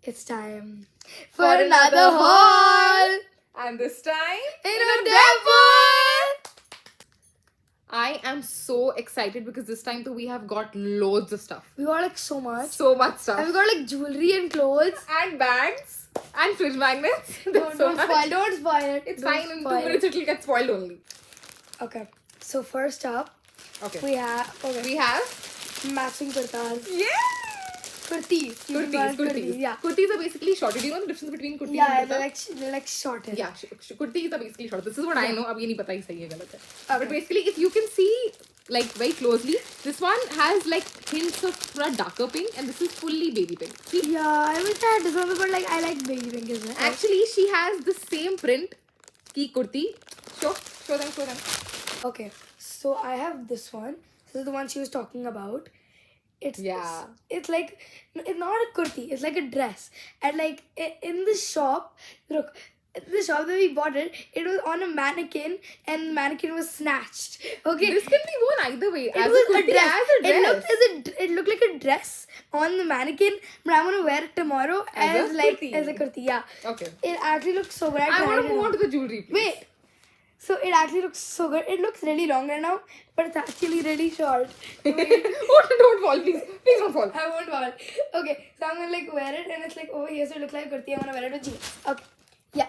It's time for another haul. And this time, In a depot. I am so excited because this time too we have got loads of stuff. We got like so much. So much stuff. And we got like jewelry and clothes. And bags. And fridge magnets. Don't spoil it. It's Don't fine. In 2 spoil minutes it'll get spoiled only. Okay. So first up, Okay. we have We have matching kurtas. Kurtis. Kurtis. Yeah. Kurtis are basically shorter. Do you know the difference between kurtis Yeah, and kurta? they're like shorter. Yeah, kurtis are basically short. This is what I know. अब ये नहीं पता ही सही है गलत है. Okay. But basically, if you can see like very closely, this one has like hints of थोड़ा darker pink, and this is fully baby pink. See? Yeah, I wish I had this one, but like I like baby pink as well. Actually, she has the same print की kurti. Show them. Okay, so I have this one. This is the one she was talking about. It's like it's not a kurti. It's like a dress. And like in the shop, look, the shop that we bought it, it was on a mannequin, and the mannequin was snatched. Okay, This can be worn either way. it As was a kurti, dress. as a dress. It looked like a dress on the mannequin, but I'm gonna wear it tomorrow As a kurti. as a kurti. Yeah, Okay. it actually looks so good. I want to move on on. to the jewelry, please. Wait. So it actually looks so good. It looks really long right now, but it's actually really short. Oh, don't fall, please. Please don't fall. I won't fall. Okay, so I'm gonna like wear it, and it's like over here, so it looks like kurti. I'm gonna wear it with jeans. Okay. Yeah.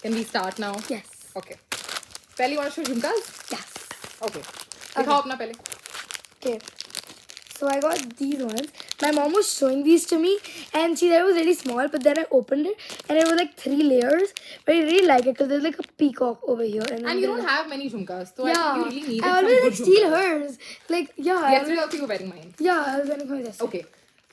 Can we start now? Yes. Okay. पहले you want to show jhumkas? Yes. Okay. दिखाओ अपना पहले. Okay. So I got these ones. My mom was showing these to me, and she said it was really small, but then I opened it, and it was like 3 layers. But I really like it because there's like a peacock over here. And And you don't have many jhumkas, so I Yeah. think you really need I some always good like steal jhumkas. hers. Like, yeah. Yesterday also you were wearing mine. Yeah, I was wearing her this. Okay.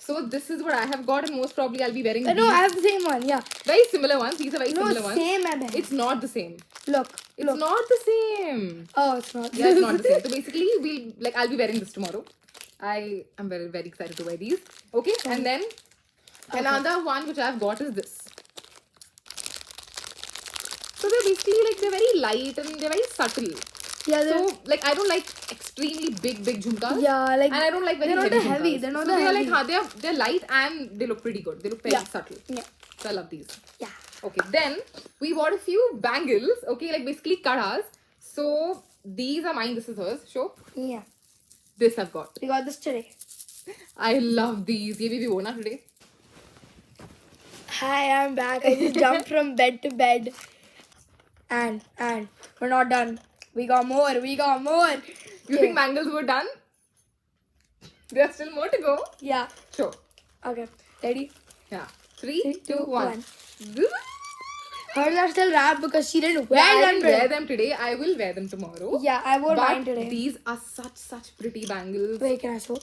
So this is what I have got, and most probably I'll be wearing No, these. I have the same one. Yeah. Very similar ones. These are very No, similar ones. same, man. It's not the same. Look. It's not the same. Oh, it's not. Yeah, it's not the same. So basically, I'll be wearing this tomorrow. I am very, very excited to wear these. Okay, and then another one which I've got is this. So they're basically like they're very light and they're very subtle. Yeah, So like I don't like extremely big jhumkas. yeah, like And I don't like very they're not heavy the heavy. jhumkas. They're not so the they're heavy. like they're light and they look pretty good. They look very Yeah. subtle. Yeah. So I love these. Yeah. Okay, then we bought a few bangles. Okay, like basically kadas. So these are mine. This is hers. Show. Yeah. This I've got. We got this today. I love these. ये भी wore ना today. Hi, I'm back. I just jumped from bed to bed. And we're not done. We got more. You think bangles were done? There's still more to go. Yeah. Sure. Okay. Ready? Yeah. 3, 2, 1. Hers are still wrapped because she didn't Yeah, wear I them didn't today. wear them today. I will wear them tomorrow. Yeah, I wore mine But today. these are such pretty bangles. Wait, can I show?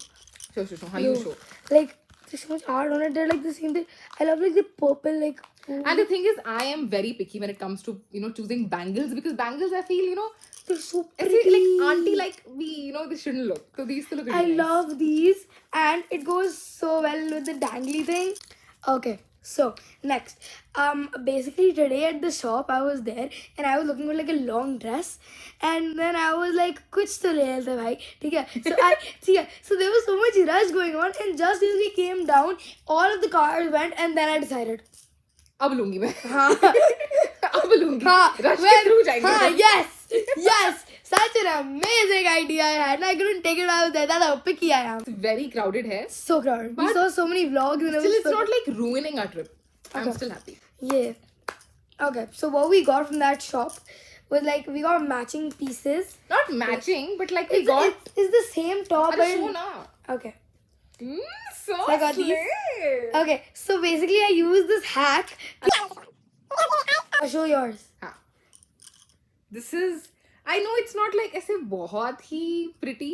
Show. How you show? Like, there's so much art on it. They're like the same thing. I love like the purple, like. Ooh. And the thing is, I am very picky when it comes to choosing bangles because bangles I feel They're so I pretty. say like auntie like we they shouldn't look. So these still look really I nice. love these, and it goes so well with the dangly thing. Okay, so next, basically today at the shop I was there and I was looking for like a long dress, and then I was like, कुछ तो ले लेते भाई, ठीक है? So so there was so much rush going on, and just as we came down, all of the cars went, and then I decided. अब लूंगी मैं. हाँ. अब लूंगी. हाँ. Rush के through जाएंगे. हाँ. Yes. Such an amazing idea I had. I couldn't take it out there. That's how picky I am. It's very crowded here. So crowded. We But saw so many vlogs and it Still, was it's so not like ruining our trip. I'm Okay. still happy. Yeah. Okay, so what we got from that shop was like we got matching pieces. Not matching, but like we got. It's the same top. अरे and- show ना. Okay. So I got these. slay. Okay, so basically I used this hack. I'll show yours. हाँ. This is. I know it's not like ऐसे बहुत ही pretty,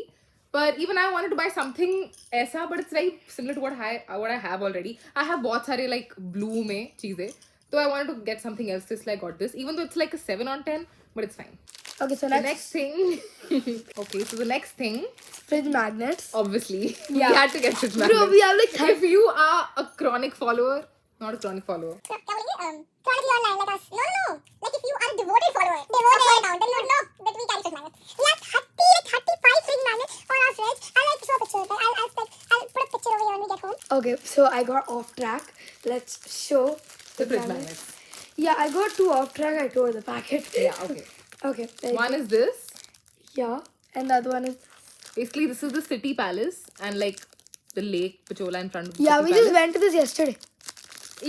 but even I wanted to buy something ऐसा, but it's very similar to what I have already. I have बहुत सारे like blue में चीजें, so I wanted to get something else. So I got this, even though it's like a 7 on 10, but it's fine. Okay, so The next, next thing. Okay, so the next thing, fridge magnets. obviously, Yeah. we had to get fridge Bro, magnets. we have like If you are a chronic follower, not a chronic follower. क्या बोलेंगे chronically online like us. No. Like if you are a devoted follower of our account, then you would know that we carry fridge magnets. We have 35 fridge magnets on our fridge. I'll like show a picture. I'll put a picture over here when we get home. Okay, so I got off track. Let's show The fridge magnets. magnets. Yeah, I got 2 off track. I tore the packet. Yeah, okay. Okay. there you One go. is this. Yeah, and the other one is. Basically, this is the city palace and like the lake Pichola in front of the Yeah, city we palace. just went to this yesterday.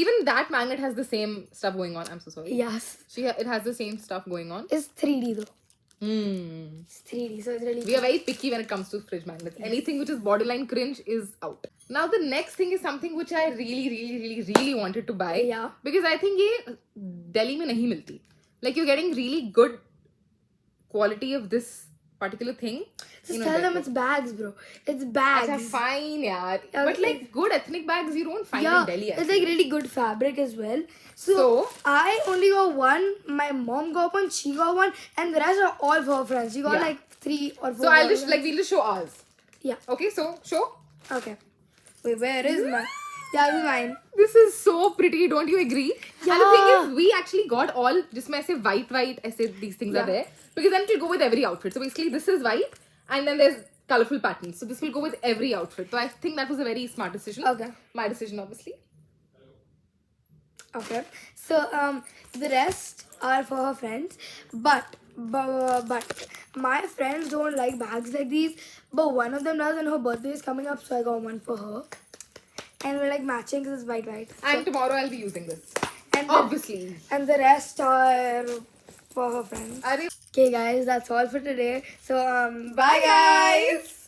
Even that magnet has the same stuff going on. I'm so sorry. Yes. It has the same stuff going on. It's 3D though. Hmm. It's 3D, so it's really. We are very picky when it comes to fridge magnets. Anything which is borderline cringe is out. Now the next thing is something which I really wanted to buy. Yeah. Because I think ये Delhi में नहीं मिलती. Like you're getting really good quality of this particular thing. Just in tell them Udaipur. it's bags, bro. It's bags. Acha, fine, yaar. Yeah, But okay. like good ethnic bags you don't find Yeah, in Delhi. it's Actually. like really good fabric as well. So, So- I only got one. My mom got one. She got one, and the rest are all for her friends. She got Yeah. like 3 or 4. So I'll just girls. like we'll just show ours. Yeah. Okay, so show. Okay. Wait, where is mine? Yeah, this is mine. This is so pretty, don't you agree? And the thing Yeah. is, we actually got all, just I say white, I say these things are Yeah. there. Because then it will go with every outfit. So basically this is white and then there's colorful patterns. So this will go with every outfit. So I think that was a very smart decision. Okay. My decision, obviously. Okay. So the rest are for her friends, but my friends don't like bags like these. But one of them does, and her birthday is coming up, so I got one for her. And we're like matching because it's white. And tomorrow I'll be using this. And Obviously. And the rest are for her friends. Arey, Okay, guys, that's all for today. So bye guys.